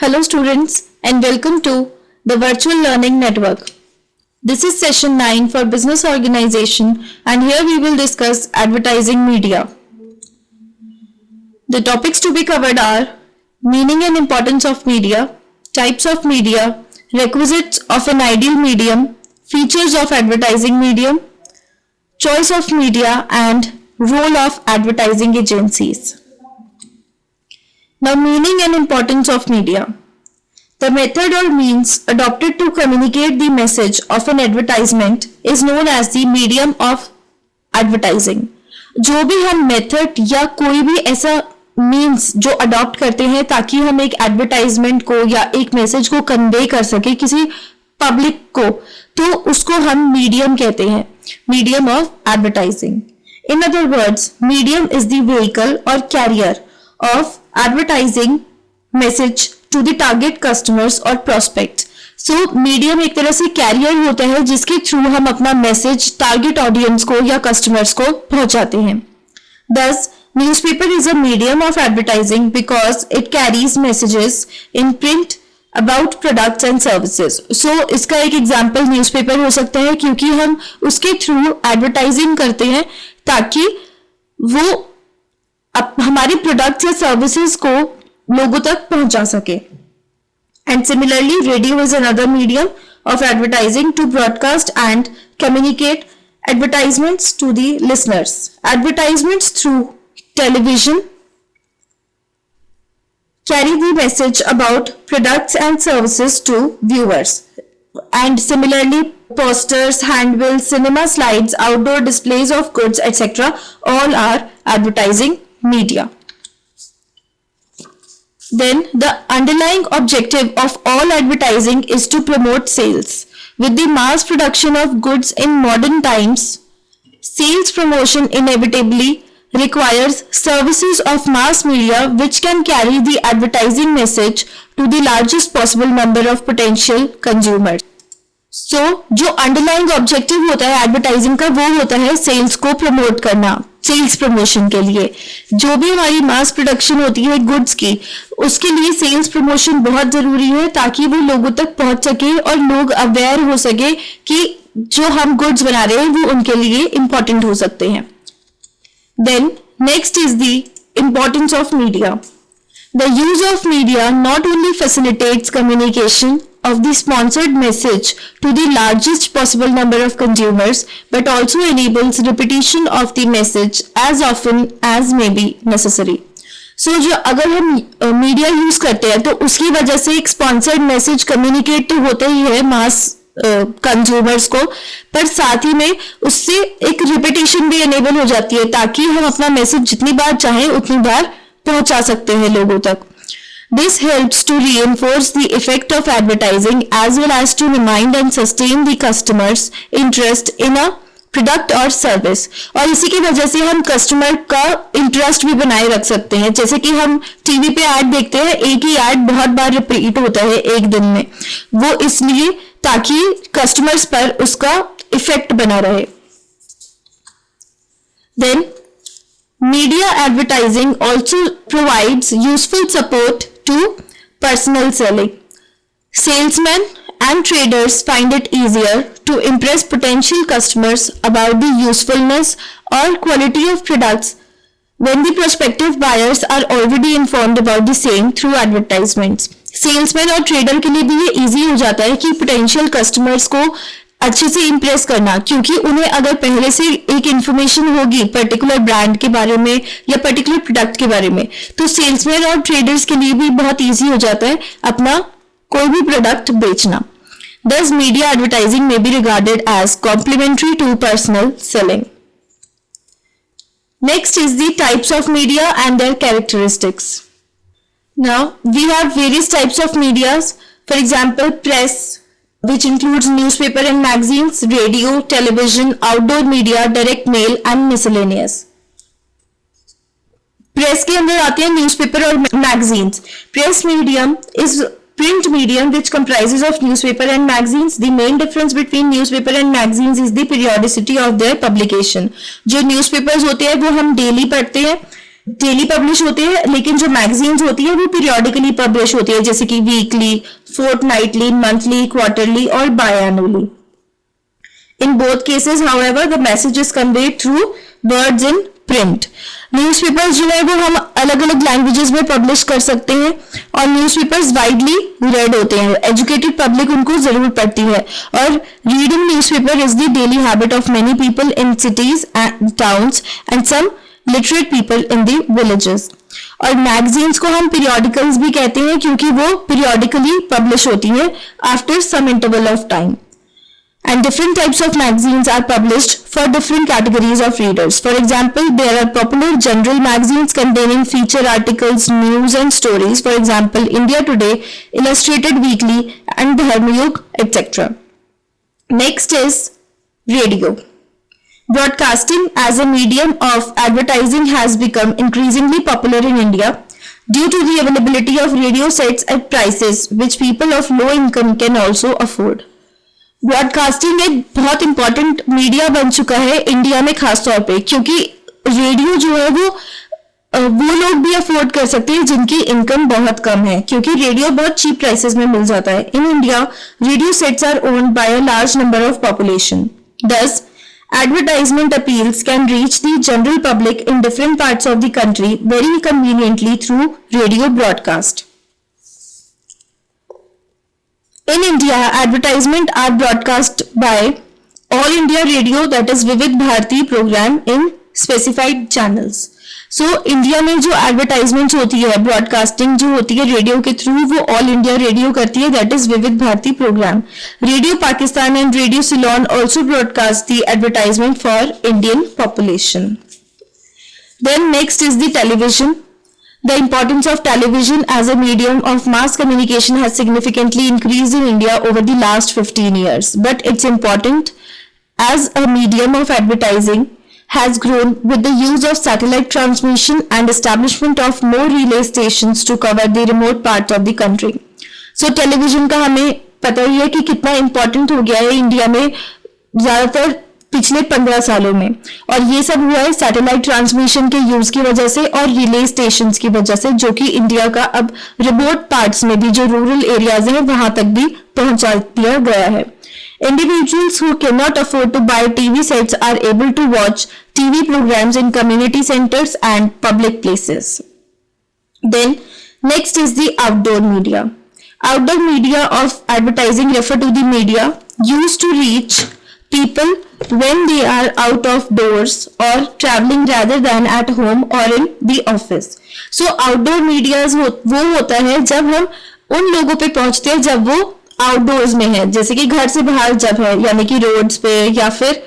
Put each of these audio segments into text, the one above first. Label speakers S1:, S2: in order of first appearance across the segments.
S1: Hello students and welcome to the Virtual Learning Network. This is session 9 for business organization and here we will discuss advertising media. The topics to be covered are meaning and importance of media, types of media, requisites of an ideal medium, features of advertising medium, choice of media and role of advertising agencies. Now, meaning and importance of media. The method or means adopted to communicate the message of an advertisement is known as the medium of advertising. जो भी हम method या कोई भी ऐसा means जो adopt करते हैं ताकि हम एक एडवर्टाइजमेंट को या एक मैसेज को कन्वे कर सके किसी पब्लिक को, तो उसको हम मीडियम कहते हैं, medium of advertising. In other words, medium is the vehicle or carrier of advertising message to the target customers or prospects. So medium एक तरह से कैरियर होता है जिसके थ्रू हम अपना मैसेज टारगेट ऑडियंस को या कस्टमर्स को पहुंचाते हैं. Thus, newspaper is a medium of advertising because it carries messages in print about products and services. So इसका एक एग्जाम्पल न्यूज़पेपर हो सकता है क्योंकि हम उसके थ्रू एडवर्टाइजिंग करते हैं ताकि वो हमारे प्रोडक्ट्स या सर्विसेज को लोगों तक पहुंचा सके. And similarly radio is another medium of advertising to broadcast and communicate advertisements to the listeners. Advertisements through television carry the message about products and services to viewers. And similarly, posters, handbills, cinema slides, outdoor displays of goods, etc. all are advertising media. Then the underlying objective of all advertising is to promote sales. With the mass production of goods in modern times, sales promotion inevitably requires services of mass media which can carry the advertising message to the largest possible number of potential consumers. So, जो underlying objective होता है advertising का वो होता है sales को promote करना, sales promotion के लिए. जो भी हमारी mass production होती है goods की, उसके लिए sales promotion बहुत जरूरी है ताकि वो लोगों तक पहुंच सके और लोग aware हो सके कि जो हम goods बना रहे हैं वो उनके लिए important हो सकते हैं. Then next is the importance of media. The use of media not only facilitates communication of the sponsored message to the largest possible number of consumers but also enables repetition of the message as often as may be necessary. So जो अगर हम media use करते हैं तो उसकी वजह से एक स्पॉन्सर्ड मैसेज कम्युनिकेट तो होता ही है मास कंज्यूमर्स को, पर साथ ही में उससे एक रिपीटेशन भी एनेबल हो जाती है ताकि हम अपना मैसेज जितनी बार चाहें उतनी बार पहुंचा सकते हैं लोगों तक. This helps to reinforce the effect of advertising as well as to remind and sustain the customers' interest in a product और सर्विस. और इसी की वजह से हम कस्टमर का इंटरेस्ट भी बनाए रख सकते हैं. जैसे कि हम टीवी पे ऐड देखते हैं, एक ही ऐड बहुत बार रिपीट होता है एक दिन में, वो इसलिए ताकि कस्टमर्स पर उसका इफेक्ट बना रहे. Then media advertising also provides useful support to personal selling. Salesman and traders find it easier to impress potential customers about the usefulness or quality of products when the prospective buyers are already informed about the same through advertisements. Salesman और trader के लिए भी ये easy हो जाता है कि potential customers को अच्छे से impress करना, क्योंकि उन्हें अगर पहले से एक information होगी particular brand के बारे में या particular product के बारे में, तो salesman और traders के लिए भी बहुत easy हो जाता है अपना कोई भी प्रोडक्ट बेचना. Thus, media advertising may be regarded as complementary to personal selling. Next is the types of media and their characteristics. Now, we have various types of medias. For example, press, which includes newspaper and magazines, radio, television, outdoor media, direct mail, and miscellaneous. Press के अंदर आते हैं newspaper और magazines. Press medium is print medium which comprises of newspaper and magazines. The main difference between newspaper and magazines is the periodicity of their publication. जो newspapers होते हैं वो हम daily पढ़ते हैं, डेली पब्लिश होते हैं, लेकिन जो मैगजीन्स होती है वो पीरियोडिकली पब्लिश होती है, जैसे कि वीकली, फोर्टनाइटली, मंथली, क्वार्टरली और बायएनुअली. In both cases, however, the message is conveyed through words in print. Newspapers जो है वो हम अलग अलग लैंग्वेजेस में पब्लिश कर सकते हैं और न्यूज़पेपर्स वाइडली रेड होते हैं. एजुकेटेड पब्लिक उनको जरूर पढ़ती है और reading newspaper is the daily habit of many people in cities and towns and some literate people in the villages. और मैगजीन्स को हम पीरियोडिकल्स भी कहते हैं क्योंकि वो पीरियोडिकली पब्लिश होती हैं after some interval of time. And different types of magazines are published for different categories of readers. For example, there are popular general magazines containing feature articles, news and stories. For example, India Today, Illustrated Weekly and Dharmyug, etc. Next is radio. Broadcasting as a medium of advertising has become increasingly popular in India due to the availability of radio sets at prices which people of low income can also afford. Broadcasting एक बहुत important media बन चुका है India में खास तौर पे, क्योंकि रेडियो जो है वो लोग भी अफोर्ड कर सकते हैं जिनकी इनकम बहुत कम है, क्योंकि रेडियो बहुत चीप प्राइसेस में मिल जाता है. In India radio sets are owned by a large number of population. Thus, advertisement appeals can reach the general public in different parts of the country very conveniently through radio broadcast. In India, advertisements are broadcast by All India Radio, that is Vivid Bharati program in specified channels. So, India में जो advertisements होती है, broadcasting जो होती है radio के through, वो All India Radio करती है, that is Vivid Bharati program. Radio Pakistan and Radio Ceylon also broadcast the advertisement for Indian population. Then next is the television. The importance of television as a medium of mass communication has significantly increased in India over the last 15 years. But its importance as a medium of advertising has grown with the use of satellite transmission and establishment of more relay stations to cover the remote part of the country. So television का हमें पता ही है कि कितना important हो गया है India में ज़्यादातर पिछले 15 सालों में, और ये सब हुआ है सैटेलाइट ट्रांसमिशन के यूज की वजह से और रिले स्टेशंस की वजह से, जो कि इंडिया का अब रिमोट पार्ट्स में भी, जो रूरल एरियाज हैं वहां तक भी पहुंचा दिया गया है. Individuals who cannot afford to buy TV sets are able to watch TV programs in community centers and public places. Then next is the outdoor media. Outdoor media of advertising refer to the media used to reach people when they are out of doors or traveling rather than at home or in the office. So outdoor media वो होता है जब हम उन लोगों पे पहुंचते हैं जब वो आउटडोर्स में है, जैसे कि घर से बाहर जब है, यानी कि रोड्स पे या फिर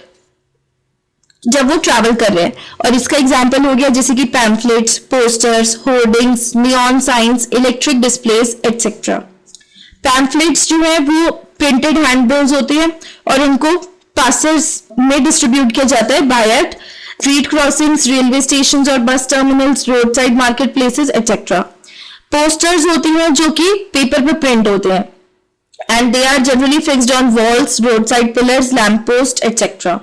S1: जब वो ट्रैवल कर रहे हैं. और इसका एग्जांपल हो गया जैसे कि pamphlets, posters, hoardings, neon science, electric displace etcetera. Pamphlets जो है वो प्रिंटेड हैंडबिल्स होते हैं और उनको पासर्स में डिस्ट्रीब्यूट किया जाता है by at street crossings, railway stations और bus terminals, road side market places etcetera. Posters होते हैं जो कि पेपर पे प्रिंट होते हैं and they are generally fixed on walls, roadside pillars, lamp post, etc.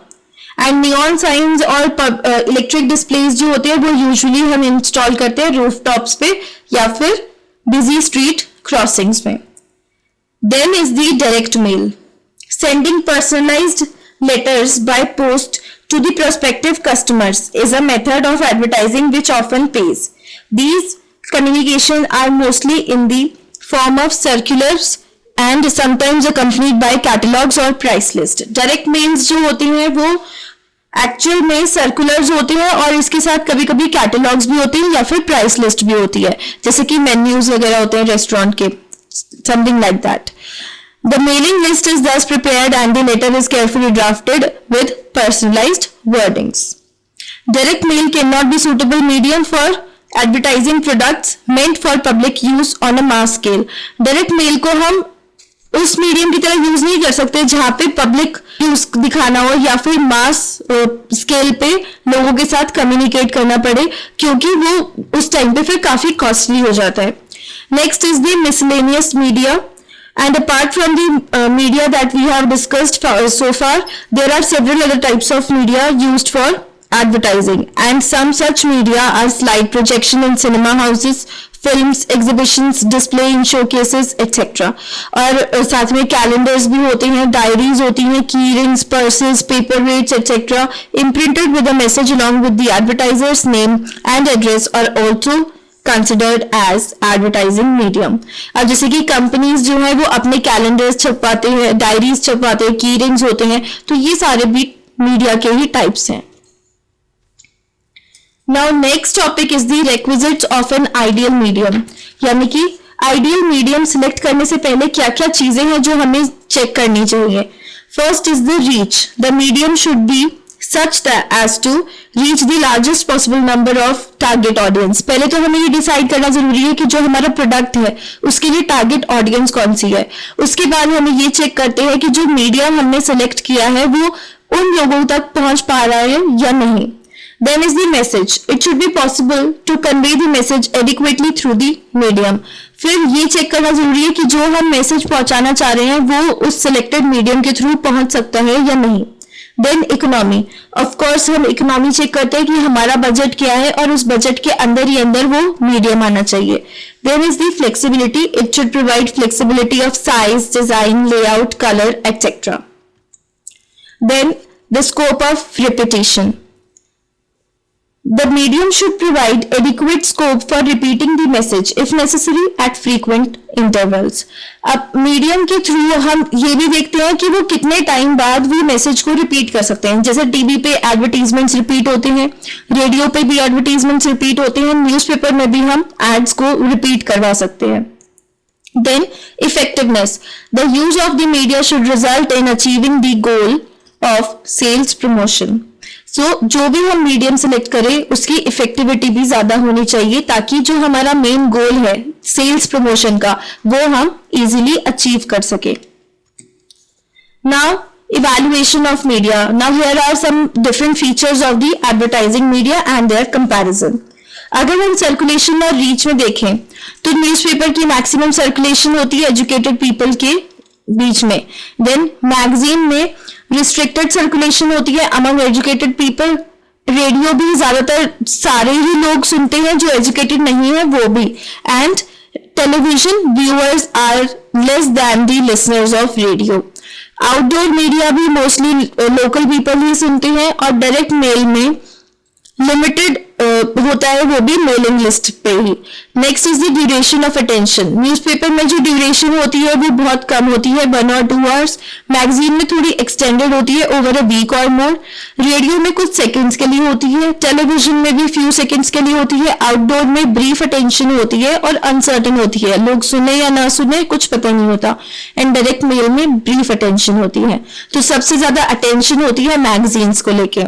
S1: And neon signs और electric displays जो होते हैं वो usually हम install करते हैं rooftops पे या फिर busy street crossings में. Then is the direct mail. Sending personalized letters by post to the prospective customers is a method of advertising which often pays. These communications are mostly in the form of circulars and sometimes accompanied by catalogs or price list. Direct mails जो होती हैं वो actual में circulars होते हैं और इसके साथ कभी कभी कैटलॉग्स भी होते हैं या फिर प्राइस लिस्ट भी होती है, जैसे कि मेन्यूज वगैरह होते हैं रेस्टोरेंट के, something like that. The mailing list is thus prepared and the letter is carefully drafted with personalized wordings. Direct mail cannot be suitable medium for advertising products meant for public use on a mass scale. Direct mail को हम उस medium की तरह use नहीं कर सकते जहां पे पब्लिक यूज दिखाना हो या फिर मास स्केल पे लोगों के साथ कम्युनिकेट करना पड़े, क्योंकि वो उस टाइम पे फिर काफी कॉस्टली हो जाता है. Next is the miscellaneous media. And apart from the media that we have discussed so far, there are several other types of media used for advertising, and some such media are slide projection in cinema houses, films, exhibitions, display in showcases, etc. और साथ में calendars भी होते हैं, diaries होती हैं, key rings, purses, paper weights, etc. imprinted with a message along with the advertiser's name and address are also considered as advertising medium. अब जैसे कि कंपनीज जो है वो अपने कैलेंडर्स छपवाते हैं, डायरीज छपवाते हैं, की रिंग्स होते हैं, तो ये सारे भी मीडिया के ही टाइप्स हैं. Now next topic is the requisites of an ideal medium. यानी कि आइडियल मीडियम सिलेक्ट करने से पहले क्या क्या चीजें हैं जो हमें चेक करनी चाहिए. First is the reach. The medium should be such as to reach the largest possible number of target audience. पहले तो हमें ये डिसाइड करना जरूरी है कि जो हमारा प्रोडक्ट है उसके लिए टारगेट ऑडियंस कौन सी है. उसके बाद हम ये चेक करते हैं कि जो मीडियम हमने सेलेक्ट किया है वो उन लोगों तक पहुंच पा रहा है या नहीं. Then is the message. It should be possible to convey the message adequately through the medium. फिर ये चेक करना जरूरी है कि जो हम मैसेज पहुंचाना चाह रहे हैं वो उस सिलेक्टेड मीडियम के थ्रू पहुंच सकता है या नहीं. Then economy. ऑफ कोर्स हम इकोनॉमी चेक करते हैं कि हमारा बजट क्या है और उस बजट के अंदर ही अंदर वो मीडियम आना चाहिए. Then is the flexibility. It should provide flexibility of size, design, layout, colour, etcetera. Then the scope of repetition. The medium should provide adequate scope for repeating the message if necessary at frequent intervals. अब medium के through हम ये भी देखते हैं कि वो कितने टाइम बाद वो मैसेज को रिपीट कर सकते हैं. जैसे टीवी पे एडवर्टीजमेंट्स रिपीट होते हैं, रेडियो पे भी एडवर्टीजमेंट्स रिपीट होते हैं, न्यूज़पेपर में भी हम एड्स को रिपीट करवा सकते हैं. Then effectiveness. The use of the media should result in achieving the goal of sales promotion. जो भी हम मीडियम सेलेक्ट करें उसकी इफेक्टिविटी भी ज्यादा होनी चाहिए ताकि जो हमारा मेन गोल है सेल्स प्रमोशन का वो हम इजीली अचीव कर सके. Now evaluation of media. Now here are some different features of the advertising media and their comparison. अगर हम सर्कुलेशन और रीच में देखें तो न्यूज़पेपर की मैक्सिमम सर्कुलेशन होती है एजुकेटेड पीपल के बीच में. देन मैगजीन में रिस्ट्रिक्टेड सर्कुलेशन होती है अमंग एजुकेटेड पीपल. रेडियो भी ज्यादातर सारे ही लोग सुनते हैं, जो एजुकेटेड नहीं है वो भी. And television viewers are less than the listeners of radio. Outdoor media भी मोस्टली लोकल पीपल ही सुनते हैं और डायरेक्ट मेल में लिमिटेड होता है, वो भी मेलिंग लिस्ट पे ही. Next is the duration of attention. Newspaper में जो ड्यूरेशन होती है वो बहुत कम होती है, 1 or 2 hours. मैगजीन में थोड़ी एक्सटेंडेड होती है, ओवर अ वीक और मोर. रेडियो में कुछ सेकंड्स के लिए होती है, टेलीविजन में भी फ्यू सेकंड्स के लिए होती है. आउटडोर में ब्रीफ अटेंशन होती है और अनसर्टेन होती है, लोग सुने या ना सुने कुछ पता नहीं होता. एंड डायरेक्ट मेल में ब्रीफ अटेंशन होती है. तो सबसे ज्यादा अटेंशन होती है मैगजीन्स को लेके.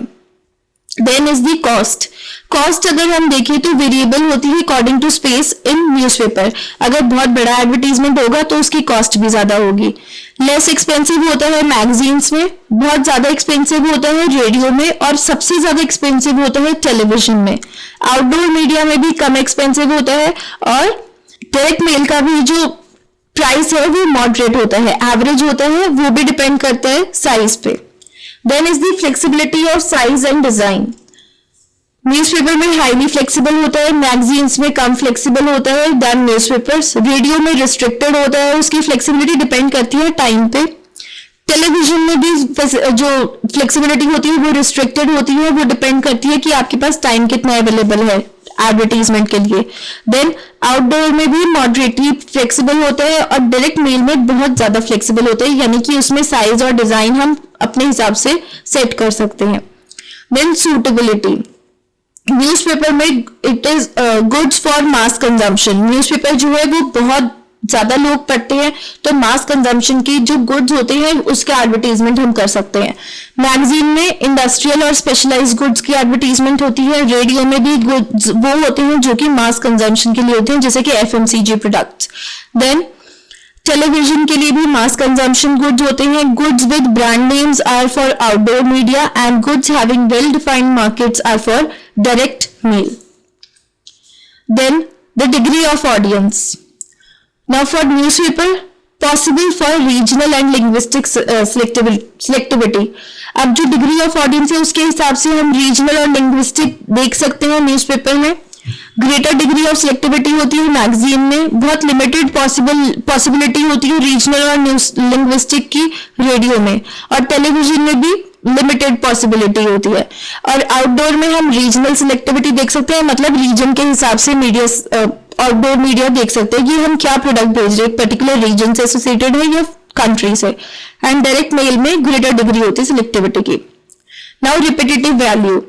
S1: Then is the cost. Cost अगर हम देखें तो वेरिएबल होती है according to space in newspaper. अगर बहुत बड़ा एडवर्टीजमेंट होगा तो उसकी कॉस्ट भी ज्यादा होगी. लेस एक्सपेंसिव होता है मैगजीन्स में, बहुत ज्यादा एक्सपेंसिव होता है रेडियो में और सबसे ज्यादा एक्सपेंसिव होता है टेलीविजन में. आउटडोर मीडिया में भी कम एक्सपेंसिव होता है और डायरेक्ट मेल का भी जो प्राइस है वो मॉडरेट होता है, एवरेज होता है, वो भी डिपेंड करता है साइज पे. Then is the flexibility of size and design. Newspaper में हाईली फ्लेक्सिबल होता है, मैगजीन्स में कम फ्लेक्सिबल होता है देन न्यूज़पेपर्स. रेडियो में रिस्ट्रिक्टेड होता है, उसकी फ्लेक्सिबिलिटी डिपेंड करती है टाइम पे. टेलीविजन में भी जो फ्लेक्सिबिलिटी होती है वो रिस्ट्रिक्टेड होती है, वो डिपेंड करती है कि आपके पास टाइम कितना अवेलेबल है एडवर्टीजमेंट के लिए. देन आउटडोर में भी मॉडरेटली फ्लेक्सिबल होता है और डायरेक्ट मेल में बहुत ज्यादा फ्लेक्सिबल होता है, यानी कि उसमें साइज और डिजाइन हम अपने हिसाब से सेट कर सकते हैं. Then suitability. न्यूज़पेपर में it is goods for mass consumption. Newspaper जो है वो बहुत ज्यादा लोग पढ़ते हैं तो मास कंजम्पशन की जो गुड्स होते हैं उसके एडवर्टीजमेंट हम कर सकते हैं. मैगजीन में इंडस्ट्रियल और स्पेशलाइज्ड गुड्स की एडवर्टीजमेंट होती है. रेडियो में भी गुड्स वो होते हैं जो कि मास कंजम्पशन के लिए होते हैं, जैसे कि एफएमसीजी प्रोडक्ट्स. देन टेलीविजन के लिए भी मास कंजम्पशन गुड्स होते हैं. Goods with brand names are for outdoor media and goods having well defined markets are for direct mail. Then the degree of audience. Now for newspaper, possible for regional and linguistic selectivity. अब जो degree of audience है उसके हिसाब से हम regional और linguistic देख सकते हैं न्यूज़पेपर में. ग्रेटर डिग्री ऑफ सिलेक्टिविटी होती है मैगजीन में, बहुत लिमिटेड पॉसिबिलिटी होती है रीजनल और लिंग्विस्टिक की रेडियो में, और टेलीविजन में भी लिमिटेड पॉसिबिलिटी होती है. और आउटडोर में हम रीजनल सिलेक्टिविटी देख सकते हैं, मतलब रीजन के हिसाब से मीडिया, आउटडोर मीडिया देख सकते हैं कि हम क्या प्रोडक्ट भेज रहे हैं, पर्टिकुलर रीजन से एसोसिएटेड है या कंट्री से. एंड डायरेक्ट मेल में ग्रेटर डिग्री होती है सिलेक्टिविटी की. नाउ रिपीटेटिव वैल्यू,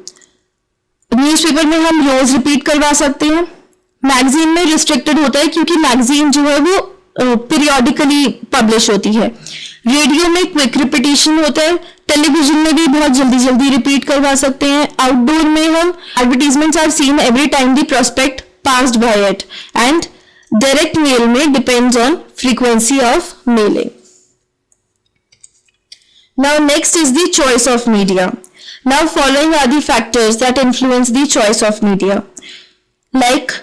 S1: न्यूज़पेपर में हम रोज रिपीट करवा सकते हैं. मैगजीन में रिस्ट्रिक्टेड होता है क्योंकि मैगजीन जो है वो पीरियोडिकली पब्लिश होती है. रेडियो में क्विक रिपीटिशन होता है. टेलीविजन में भी बहुत जल्दी जल्दी रिपीट करवा सकते हैं. आउटडोर में हम advertisements are seen every time the prospect passed by it, and direct mail में depends on frequency of mailing. Now next is the choice of media. Now following are the factors that influence the choice of media, like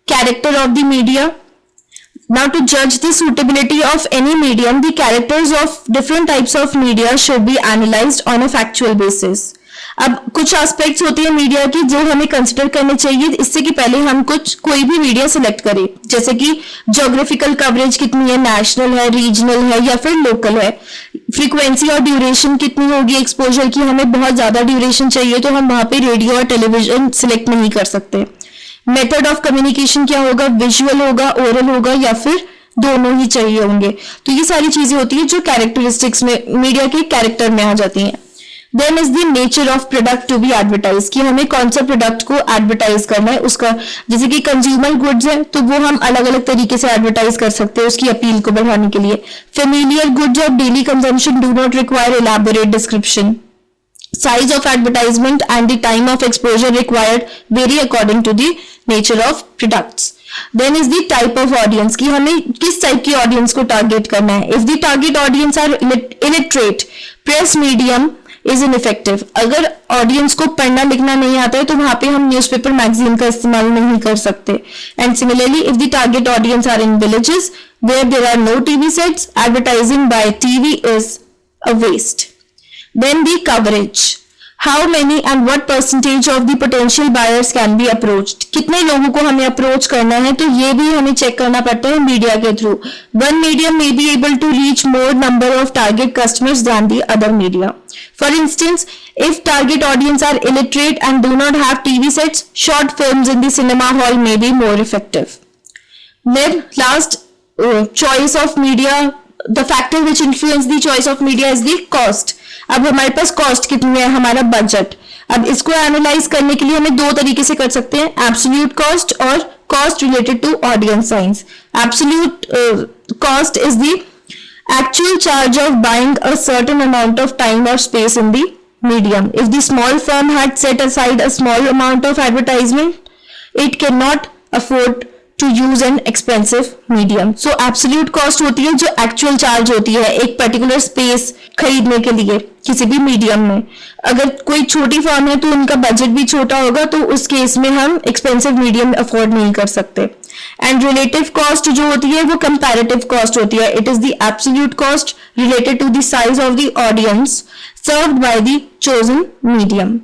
S1: character of the media. Now to judge the suitability of any medium, the characters of different types of media should be analyzed on a factual basis. अब कुछ aspects होती है media की जो हमें consider करने चाहिए इससे कि पहले हम कोई भी मीडिया सिलेक्ट करें, जैसे कि ज्योग्राफिकल कवरेज कितनी है, नेशनल है, रीजनल है या फिर लोकल है. फ्रीक्वेंसी और ड्यूरेशन कितनी होगी एक्सपोजर की, हमें बहुत ज्यादा ड्यूरेशन चाहिए तो हम वहां पे रेडियो और टेलीविजन सिलेक्ट नहीं कर सकते. मेथड ऑफ कम्युनिकेशन क्या होगा, विजुअल होगा, ओरल होगा या फिर दोनों ही चाहिए होंगे. तो ये सारी चीजें होती है जो कैरेक्टरिस्टिक्स में मीडिया के कैरेक्टर में आ जाती हैं. Then is the nature of product to be advertise, कि हमें कौन सा प्रोडक्ट को एडवर्टाइज करना है उसका. जैसे कि कंज्यूमर गुड्स है तो वो हम अलग अलग तरीके से एडवर्टाइज कर सकते हैं उसकी अपील को बढ़ाने के लिए. Familiar goods of daily consumption do not require elaborate description. Size of advertisement and the time of exposure required vary according to the nature of products. Then is the type of audience, कि हमें किस type की audience को target करना है. If the target audience are illiterate, press medium is ineffective. अगर audience को पढ़ना लिखना नहीं आता है तो वहां पे हम न्यूज़पेपर मैगजीन का इस्तेमाल नहीं कर सकते. And similarly, if the target audience are in villages where there are no TV sets, advertising by TV is a waste. Then the coverage. How many and what percentage of the potential buyers can be approached? कितने लोगों को हमें approach करना है तो ये भी हमें चेक करना पड़ता है मीडिया के through. One medium may be able to reach more number of target customers than the other media. For instance, if target audience are illiterate and do not have TV sets, short films in the cinema hall may be more effective. Then last, choice of media. The factor which influence the choice of media is the cost. अब हमारे पास cost कितनी है, हमारा budget. अब इसको analyse करने के लिए हमें दो तरीके से कर सकते हैं, एब्सोल्यूट कॉस्ट और cost related to audience science. Absolute cost is the actual charge of buying a certain amount of time or space in the medium. If the small firm had set aside a small amount of advertisement, it cannot afford to use an expensive medium. So absolute cost होती है जो actual charge होती है एक particular space खरीदने के लिए किसी भी मीडियम में. अगर कोई छोटी फर्म है तो उनका बजट भी छोटा होगा तो उस केस में हम एक्सपेंसिव मीडियम अफोर्ड नहीं कर सकते. एंड रिलेटिव कॉस्ट जो होती है वो कंपैरेटिव कॉस्ट होती है. It is the absolute cost related to the size of the audience served by the chosen medium.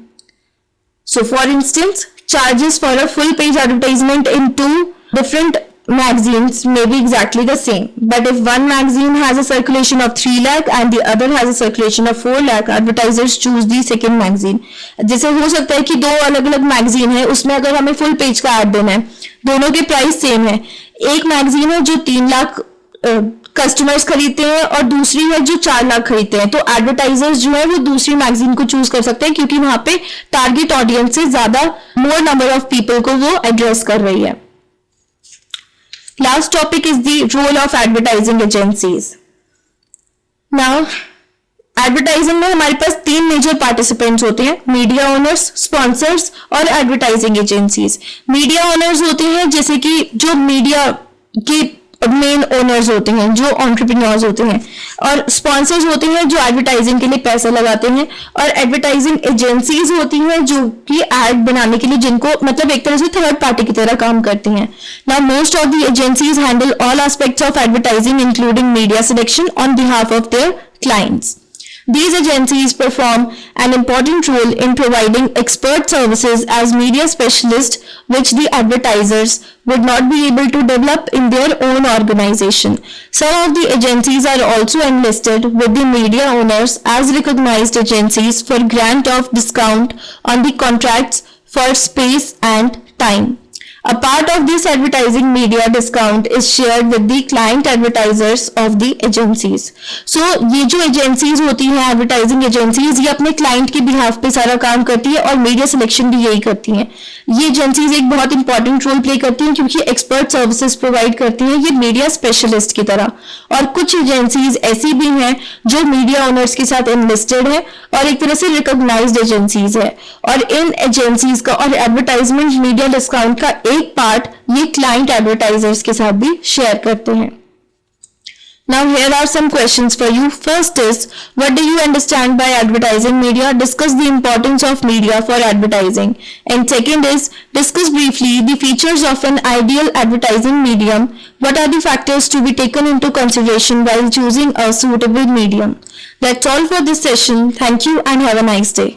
S1: So for instance, charges for a full page advertisement in two different magazines may be exactly the same. But if one magazine has a circulation of 3 lakh and the other has a circulation of 4 lakh, advertisers choose the second magazine. जैसे हो सकता है कि दो अलग अलग magazine है, उसमें अगर हमें फुल पेज का ऐड देना है, दोनों के प्राइस सेम है. एक मैगजीन है जो 3 लाख कस्टमर्स खरीदते हैं और दूसरी है जो 4 लाख खरीदते हैं, तो एडवर्टाइजर्स जो है वो दूसरी मैगजीन को चूज कर सकते हैं क्योंकि वहां पे टारगेट ऑडियंस से ज्यादा मोर नंबर ऑफ पीपल को वो एड्रेस कर रही है. Last topic is the role of advertising agencies. Now, advertising में हमारे पास 3 मेजर पार्टिसिपेंट्स होते हैं, मीडिया ओनर्स, स्पॉन्सर्स और एडवर्टाइजिंग एजेंसीज. मीडिया ओनर्स होते हैं जैसे कि जो मीडिया की मेन ओनर्स होते हैं, जो एंटरप्रेन्योर्स होते हैं, और स्पॉन्सर्स होते हैं जो एडवर्टाइजिंग के लिए पैसा लगाते हैं, और एडवर्टाइजिंग एजेंसीज होती हैं जो कि एड बनाने के लिए, जिनको मतलब एक तरह से थर्ड पार्टी की तरह काम करती हैं. Now most of the agencies handle all aspects of advertising including media selection on behalf of their clients. These agencies perform an important role in providing expert services as media specialists, which the advertisers would not be able to develop in their own organization. Some of the agencies are also enlisted with the media owners as recognized agencies for grant of discount on the contracts for space and time. A part of this advertising media discount is shared with the client advertisers of the agencies. So ये जो agencies होती हैं, advertising agencies, ये अपने client के behalf पे सारा काम करती है और media selection भी यही करती हैं. ये agencies एक बहुत important role play करती हैं क्योंकि expert services provide करती हैं ये media specialist की तरह. और कुछ agencies ऐसी भी हैं जो media owners के साथ enlisted है और एक तरह से recognized agencies है, और इन agencies का और advertisement media discount का एक पार्ट ये क्लाइंट एडवर्टाइजर्स के साथ भी शेयर करते हैं. Now here are some questions for you. First is, what do you understand by advertising media? Discuss the importance of media for advertising. And second is, discuss briefly the features of an ideal advertising medium. What are the factors to be taken into consideration while choosing a suitable medium? That's all for this session. Thank you and have a nice day.